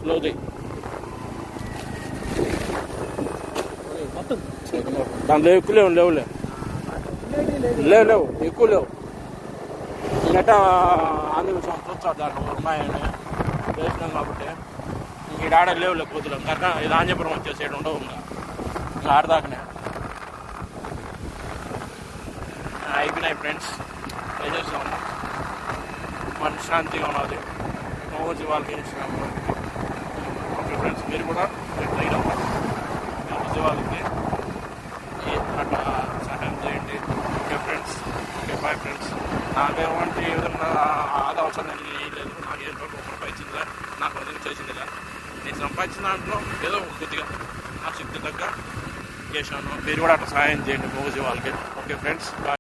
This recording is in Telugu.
క్లోజ్ అయ్యి దాంట్లో ఎక్కువ లేవులే ఎక్కువ లేవు. ఇంకట అందుకు చూస్తారు దాంట్లో ఉన్నాయని వేసినాం కాబట్టి ఇంక ఆడ లేవులే కూతురు. ఇంకా ఇది ఆంజపురం వచ్చేసేడు ఉండవు. ఇంకా ఆడదాకనే అయిపోయినాయి ఫ్రెండ్స్. ఏం చేస్తా ఉన్నాం, మనశ్శాంతిగా ఉన్నది. రోజు వాళ్ళకి ఇన్స్టాగ్రామ్లో. ఓకే ఫ్రెండ్స్, మీరు కూడా ట్రైన్ అవ్వండి. రోజు వాళ్ళకి అట్లా సహాయం చేయండి. Okay friends, okay bye friends. నాకేమంటే ఏ విధంగా ఆదా అవసరం లేదు. నాకు ఏ రోజు సంపాదించిందిగా నాకు అర్థం చేసిందిగా. నేను సంపాదించిన దాంట్లో ఏదో కొద్దిగా నా శక్తి తగ్గ చేశాను. మీరు కూడా అట్లా సహాయం చేయండి రోజు వాళ్ళకి. Okay friends, bye.